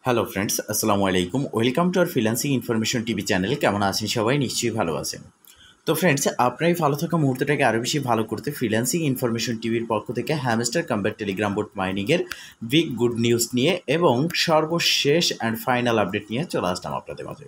Hello friends, আসসালামু আলাইকুম। Welcome to our freelancing information TV channel. কেমন আছেন সবাই? নিশ্চয়ই ভালো আছেন। তো ফ্রেন্ডস, আপনার এই ভালো থাকা মুহূর্তটাকে আরও বেশি ভালো করতে ফ্রিল্যান্সিং ইনফরমেশন টিভির পক্ষ থেকে হ্যামস্টার কম্ব্যাট টেলিগ্রাম বোট মাইনিংয়ের বিগ গুড নিউজ নিয়ে এবং সর্বশেষ অ্যান্ড ফাইনাল আপডেট নিয়ে চলে আসলাম আপনাদের মাঝে।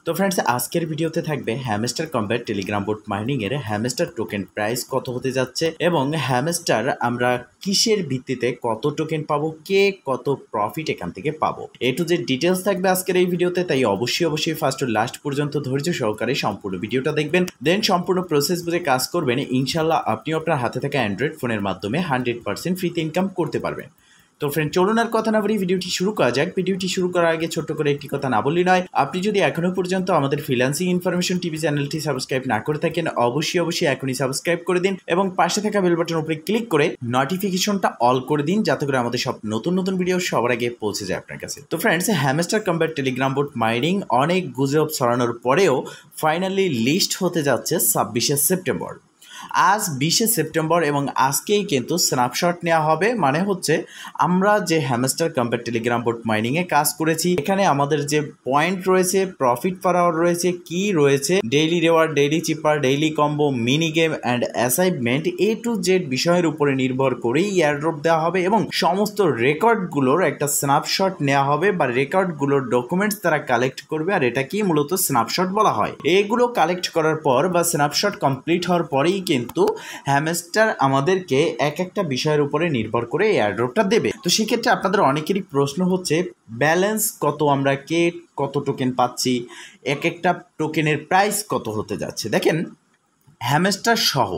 তো ফ্রেন্ডস, আজকের ভিডিওতে থাকবে হ্যামস্টার কম্ব্যাট টেলিগ্রাম বোট মাইনিংয়ের হ্যামস্টার টোকেন প্রাইস কত হতে যাচ্ছে এবং হ্যামস্টার আমরা কিসের ভিত্তিতে কত টোকেন পাবো, কে কত প্রফিট এখান থেকে পাবো, এ টু জেড ডিটেলস থাকবে আজকের এই ভিডিওতে। তাই অবশ্যই ফার্স্ট টু লাস্ট পর্যন্ত ধৈর্য সহকারে সম্পূর্ণ ভিডিওটা দেখবেন, দেন সম্পূর্ণ প্রসেস বুঝে কাজ করবেন। ইনশাল্লাহ আপনিও আপনার হাতে থাকা অ্যান্ড্রয়েড ফোনের মাধ্যমে 100% ফ্রিতে ইনকাম করতে পারবেন। তো ফ্রেন্ড, চলুন আর কথা না বলি ভিডিওটি শুরু করা যাক। ভিডিওটি শুরু করার আগে ছোট্ট করে একটি কথা না বললেই নয়, আপনি যদি এখনও পর্যন্ত আমাদের ফ্রিল্যান্সিং ইনফরমেশন টিভি চ্যানেলটি সাবস্ক্রাইব না করে থাকেন, অবশ্যই এখনই সাবস্ক্রাইব করে দিন এবং পাশে থাকা বেল বাটনের উপরে ক্লিক করে নোটিফিকেশনটা অল করে দিন, যাতে করে আমাদের সব নতুন ভিডিও সবার আগে পৌঁছে যায় আপনার কাছে। তো friends, hamster combat telegram boat mining অনেক গুজব ছড়ানোর পরেও ফাইনালি লিস্ট হতে যাচ্ছে 26শে সেপ্টেম্বর। আজ 20শে সেপ্টেম্বর এবং আজকেই কিন্তু স্ন্যাপশট নেওয়া হবে। মানে হচ্ছে আমরা যে হ্যামস্টার কম্ব্যাট টেলিগ্রাম বোট মাইনিংয়ে কাজ করেছি, এখানে আমাদের যে পয়েন্ট রয়েছে, প্রফিট পার আওয়ার রয়েছে, কি রয়েছে, daily reward, daily cipher, daily combo, mini game and assignment, A to Z বিষয়ের উপরে নির্ভর করেই এয়ারড্রপ দেওয়া হবে এবং সমস্ত রেকর্ডগুলোর একটা স্ন্যাপশট নেওয়া হবে বা রেকর্ডগুলোর ডকুমেন্টস তারা কালেক্ট করবে। আর এটা কি মূলত স্ন্যাপশট বলা হয়। এগুলো কালেক্ট করার পর বা স্ন্যাপশট কমপ্লিট হওয়ার পরেই কিন্তু হ্যামস্টার আমাদেরকে এক একটা বিষয়ের উপরে নির্ভর করে এয়ারড্রপটা দেবে। তো সেক্ষেত্রে আপনাদের অনেকেরই প্রশ্ন হচ্ছে, ব্যালেন্স কত, আমরা কে কত টোকেন পাচ্ছি, এক একটা টোকেনের প্রাইস কত হতে যাচ্ছে। দেখেন, হ্যামস্টার সহ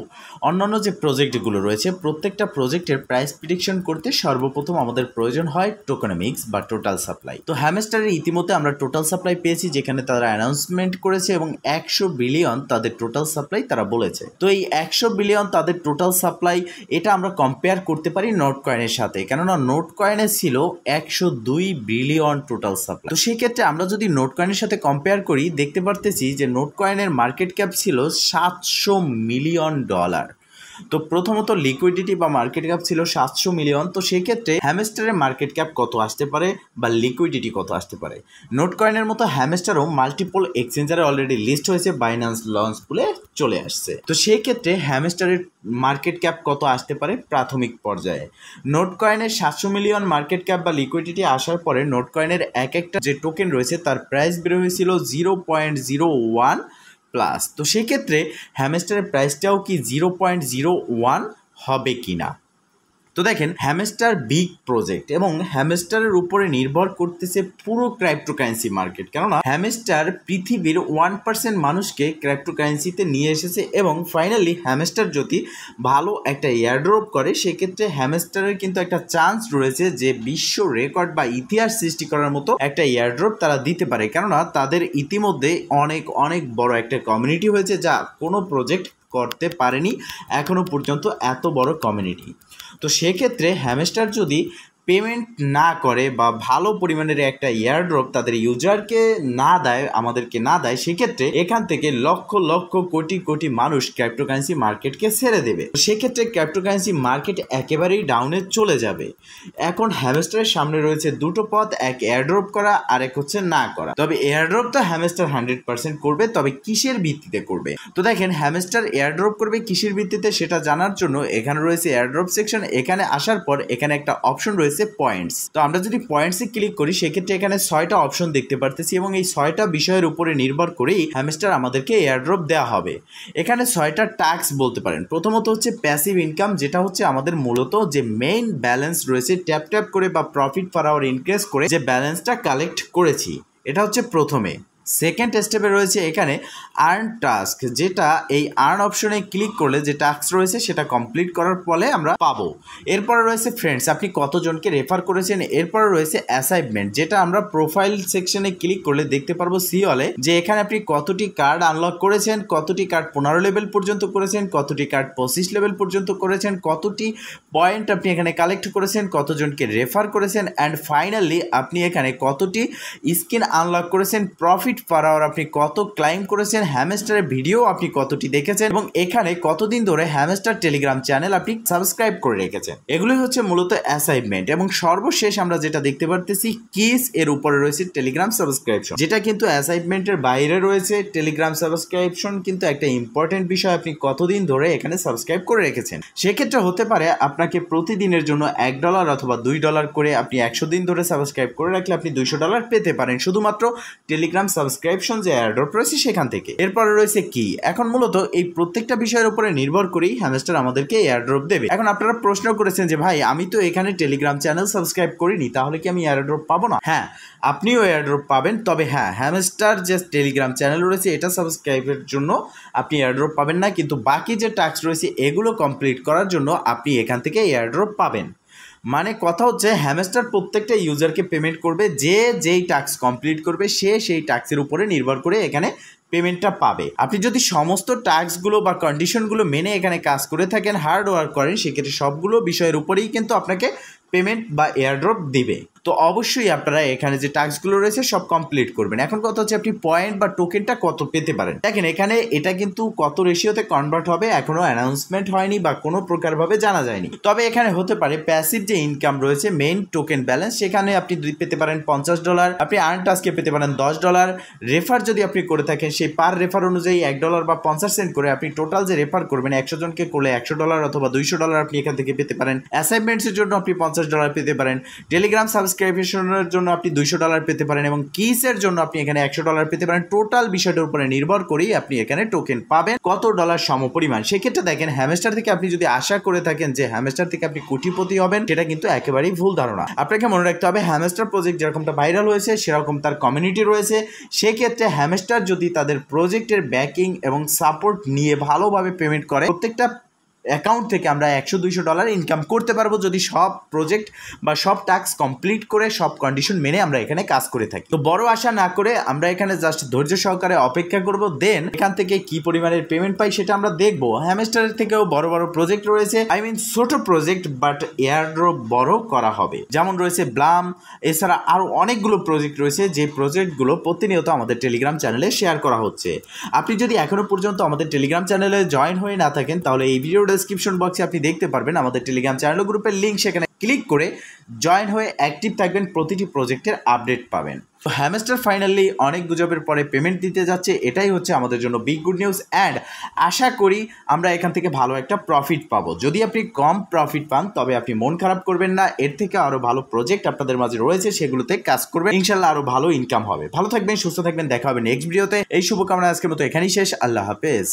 অন্যান্য যে প্রজেক্টগুলো রয়েছে, প্রত্যেকটা প্রজেক্টের প্রাইস প্রিডিকশন করতে সর্বপ্রথম আমাদের প্রয়োজন হয় টোকেনমিক্স বা টোটাল সাপ্লাই। তো হ্যামস্টারের ইতিমধ্যে আমরা টোটাল সাপ্লাই পেয়েছি, যেখানে তারা অ্যানাউন্সমেন্ট করেছে এবং 100 বিলিয়ন তাদের টোটাল সাপ্লাই তারা বলেছে। তো এই 100 বিলিয়ন তাদের টোটাল সাপ্লাই, এটা আমরা কম্পেয়ার করতে পারি নোট কয়েনের সাথে, কেননা নোট কয়েনে ছিল 102 বিলিয়ন টোটাল সাপ্লাই। তো সেক্ষেত্রে আমরা যদি নোট কয়েনের সাথে কম্পেয়ার করি, দেখতে পারতেছি যে নোট কয়েনের মার্কেট ক্যাপ ছিল $700 মিলিয়ন। তো প্রথমত লিকুইডিটি বা মার্কেট ক্যাপ ছিল 700 মিলিয়ন। তো সেক্ষেত্রে হ্যামস্টারের মার্কেট ক্যাপ কত আসতে পারে বা লিকুইডিটি কত আসতে পারে? নোট কয়েনের মতো হ্যামস্টারও মাল্টিপল এক্সচেঞ্জারে অলরেডি লিস্ট হয়েছে, বাইন্যান্স লঞ্চ পুলে চলে আসছে। তো সেই ক্ষেত্রে হ্যামস্টারের মার্কেট ক্যাপ কত আসতে পারে প্রাথমিক পর্যায়ে? নোট কয়েনের 700 মিলিয়ন মার্কেট ক্যাপ বা লিকুইডিটি আসার পরে নোট কয়েনের এক একটা যে টোকেন রয়েছে তার প্রাইস বের হয়েছিল 0.01 প্লাস। তো সেক্ষেত্রে হ্যামস্টারের প্রাইসটাও কি 0.01 হবে কি না? তো দেখেন, হ্যামস্টার বিগ প্রজেক্ট এবং হ্যামস্টারের উপরে নির্ভর করতেছে পুরো ক্রিপ্টোকারেন্সি মার্কেট, কেননা হ্যামস্টার পৃথিবীর 1% মানুষকে ক্রিপ্টোকারেন্সিতে নিয়ে এসেছে এবং ফাইনালি হ্যামস্টার যদি ভালো একটা এয়ারড্রপ করে, সেক্ষেত্রে হ্যামস্টারের কিন্তু একটা চান্স রয়েছে যে বিশ্ব রেকর্ড বা ইতিহাস সৃষ্টি করার মতো একটা এয়ারড্রপ তারা দিতে পারে, কেননা তাদের ইতিমধ্যে অনেক বড় একটা কমিউনিটি হয়েছে, যা কোনো প্রজেক্ট করতে পারেনি এখনো পর্যন্ত, এত বড় কমিউনিটি। তো সেক্ষেত্রে হ্যামস্টার যদি পেমেন্ট না করে বা ভালো পরিমাণের একটা এয়ারড্রপ তাদের ইউজারকে না দেয়, আমাদেরকে না দেয়, সেক্ষেত্রে এখান থেকে লক্ষ কোটি মানুষ ক্রিপ্টোকারেন্সি মার্কেটকে ছেড়ে দেবে। সেক্ষেত্রে ক্রিপ্টোকারেন্সি মার্কেট একেবারেই ডাউনে চলে যাবে। এখন হ্যামস্টারের সামনে রয়েছে দুটো পথ, এক এয়ারড্রপ করা আর এক হচ্ছে না করা। তবে এয়ারড্রপ তো হ্যামস্টার 100% করবে, তবে কিসের ভিত্তিতে করবে? তো দেখেন, হ্যামস্টার এয়ারড্রপ করবে কিসের ভিত্তিতে সেটা জানার জন্য এখানে রয়েছে এয়ারড্রপ সেকশন। এখানে আসার পর এখানে একটা অপশন রয়েছে পয়েন্টস। তো আমরা যদি পয়েন্টসে ক্লিক করি, সেক্ষেত্রে এখানে 6টা অপশন দেখতে পারতেছি এবং এই 6টা বিষয়ের উপরে নির্ভর করেই হ্যামস্টার আমাদেরকে এয়ারড্রপ দেওয়া হবে। এখানে 6টা টাস্ক বলতে পারেন। প্রথমত হচ্ছে প্যাসিভ ইনকাম, যেটা হচ্ছে আমাদের মূলত যে মেইন ব্যালেন্স রয়েছে, ট্যাপ করে বা প্রফিট পার আওয়ার ইনক্রিজ করে যে ব্যালেন্সটা কালেক্ট করেছি, এটা হচ্ছে প্রথমে। সেকেন্ড স্টেপে রয়েছে এখানে আর্ন টাস্ক, যেটা এই আর্ন অপশনে ক্লিক করলে যে টাস্ক রয়েছে সেটা কমপ্লিট করার ফলে আমরা পাবো। এরপরে রয়েছে ফ্রেন্ডস, আপনি কতজনকে রেফার করেছেন। এরপরে রয়েছে অ্যাসাইনমেন্ট, যেটা আমরা প্রোফাইল সেকশনে ক্লিক করলে দেখতে পারবো সিওলে, যে এখানে আপনি কতটি কার্ড আনলক করেছেন, কতটি কার্ড 15 লেভেল পর্যন্ত করেছেন, কতটি কার্ড 25 লেভেল পর্যন্ত করেছেন, কতটি পয়েন্ট আপনি এখানে কালেক্ট করেছেন, কতজনকে রেফার করেছেন, অ্যান্ড ফাইনালি আপনি এখানে কতটি স্কিন আনলক করেছেন, প্রফিট প্রফিট পার আওয়ার আপনি কত ক্লাইম করেছেন, হ্যামস্টারের ভিডিও আপনি কতটি দেখেছেন এবং এখানে কতদিন ধরে হ্যামস্টার টেলিগ্রাম চ্যানেল আপনি সাবস্ক্রাইব করে রেখেছেন। এগুলোই হচ্ছে মূলত অ্যাসাইনমেন্ট। এবং সর্বশেষ আমরা যেটা দেখতে পারতেছি কিস এর উপরে রয়েছে টেলিগ্রাম সাবস্ক্রিপশন, যেটা কিন্তু অ্যাসাইনমেন্টের বাইরে রয়েছে। টেলিগ্রাম সাবস্ক্রিপশন কিন্তু একটা ইম্পর্টেন্ট বিষয়, আপনি কতদিন ধরে এখানে সাবস্ক্রাইব করে রেখেছেন। সেক্ষেত্রে হতে পারে আপনাকে প্রতিদিনের জন্য $1 অথবা $2 করে আপনি 100 দিন ধরে সাবস্ক্রাইব করে রাখলে আপনি $200 পেতে পারেন শুধুমাত্র টেলিগ্রাম সাবস্ক্রিপশন যে এয়ারড্রপ রয়েছে সেখান থেকে। এরপরে রয়েছে কি, এখন মূলত এই প্রত্যেকটা বিষয়ের উপরে নির্ভর করেই হ্যামস্টার আমাদেরকে এয়ারড্রপ দেবে। এখন আপনারা প্রশ্ন করেছেন যে ভাই আমি তো এখানে টেলিগ্রাম চ্যানেল সাবস্ক্রাইব করিনি, তাহলে কি আমি এয়ারড্রপ পাবো না? হ্যাঁ, আপনিও এয়ারড্রপ পাবেন, তবে হ্যাঁ হ্যামস্টার যে টেলিগ্রাম চ্যানেল রয়েছে এটা সাবস্ক্রাইবের জন্য আপনি এয়ারড্রপ পাবেন না, কিন্তু বাকি যে টাস্ক রয়েছে এগুলো কমপ্লিট করার জন্য আপনি এখান থেকে এয়ারড্রপ পাবেন। মানে কথা হচ্ছে হ্যামস্টার প্রত্যেকটা ইউজারকে পেমেন্ট করবে, যে যেই টাস্ক কমপ্লিট করবে সে সেই টাস্কের উপরে নির্ভর করে এখানে পেমেন্টটা পাবে। আপনি যদি সমস্ত টাস্কগুলো বা কন্ডিশনগুলো মেনে এখানে কাজ করে থাকেন, হার্ড ওয়ার্ক করেন, সেক্ষেত্রে সবগুলো বিষয়ের উপরেই কিন্তু আপনাকে পেমেন্ট বা এয়ারড্রপ দিবে। তো অবশ্যই আপনারা এখানে যে টাস্কগুলো রয়েছে সব কমপ্লিট করবেন। এখন কথা হচ্ছে আপনি পয়েন্ট বা টোকেনটা কত পেতে পারেন। দেখেন এখানে এটা কিন্তু কত রেশিওতে কনভার্ট হবে এখনো অ্যানাউন্সমেন্ট হয়নি বা কোনো প্রকারভাবে জানা যায়নি। তবে এখানে হতে পারে প্যাসিভ যে ইনকাম রয়েছে মেইন টোকেন ব্যালেন্স, সেখানে আপনি পেতে পারেন $50, আপনি আর্ন টাস্কে পেতে পারেন $10। রেফার যদি আপনি করে থাকেন সেই পার রেফার অনুযায়ী $1 বা 50 সেন্ট করে আপনি টোটাল যে রেফার করবেন 100 জনকে করলে $100 অথবা $200 আপনি এখান থেকে পেতে পারেন। অ্যাসাইনমেন্টসের জন্য আপনি $50 পেতে পারেন। টেলিগ্রাম সাবস্ক্রিপশনের জন্য আপনি $200 পেতে পারেন এবং কিসের জন্য আপনি এখানে $100 পেতে পারেন। টোটাল বিষয়টার উপরে নির্ভর করেই আপনি এখানে টোকেন পাবেন কত ডলার সমপরিমাণ। সেক্ষেত্রে দেখেন হ্যামস্টার থেকে আপনি যদি আশা করে থাকেন যে হ্যামস্টার থেকে আপনি কোটিপতি হবেন, সেটা কিন্তু একেবারেই ভুল ধারণা। আপনাকে মনে রাখতে হবে হ্যামস্টার প্রজেক্ট যেরকমটা ভাইরাল হয়েছে সেরকম তার কমিউনিটি রয়েছে। সেক্ষেত্রে হ্যামস্টার যদি তাদের প্রজেক্টের ব্যাকিং এবং সাপোর্ট নিয়ে ভালোভাবে পেমেন্ট করে, প্রত্যেকটা অ্যাকাউন্ট থেকে আমরা $100-200 ইনকাম করতে পারবো যদি সব প্রজেক্ট বা সব টাস্ক কমপ্লিট করে সব কন্ডিশন মেনে আমরা এখানে কাজ করে থাকি। তো বড় আশা না করে আমরা এখানে জাস্ট ধৈর্য সহকারে অপেক্ষা করব, দেন এখান থেকে কি পরিমাণের পেমেন্ট পাই সেটা আমরা দেখবো। হ্যামস্টারের থেকেও বড় বড় প্রজেক্ট রয়েছে, ছোট প্রজেক্ট বাট এয়ারড্রপ বড় করা হবে, যেমন রয়েছে ব্লাম, এছাড়া আরও অনেকগুলো প্রজেক্ট রয়েছে যে প্রজেক্টগুলো প্রতিনিয়ত আমাদের টেলিগ্রাম চ্যানেলে শেয়ার করা হচ্ছে। আপনি যদি এখনো পর্যন্ত আমাদের টেলিগ্রাম চ্যানেলে জয়েন হয়ে না থাকেন তাহলে এই ভিডিও ডেসক্রিপশন বক্সে আপনি দেখতে পারবেন আমাদের টেলিগ্রাম চ্যানেল গ্রুপের লিঙ্ক, সেখানে ক্লিক করে জয়েন হয়ে অ্যাক্টিভ থাকবেন, প্রতিটি প্রজেক্টের আপডেট পাবেন। তো হ্যামস্টার ফাইনালি অনেক গুজবের পরে পেমেন্ট দিতে যাচ্ছে, এটাই হচ্ছে আমাদের জন্য বিগ গুড নিউজ। অ্যান্ড আশা করি আমরা এখান থেকে ভালো একটা প্রফিট পাবো। যদি আপনি কম প্রফিট পান তবে আপনি মন খারাপ করবেন না, এর থেকে আরও ভালো প্রজেক্ট আপনাদের মাঝে রয়েছে, সেগুলোতে কাজ করবেন, ইনশাল্লাহ আরও ভালো ইনকাম হবে। ভালো থাকবেন, সুস্থ থাকবেন, দেখা হবে নেক্সট ভিডিওতে। এই শুভকামনা আজকের মতো এখানেই শেষ। আল্লাহ হাফেজ।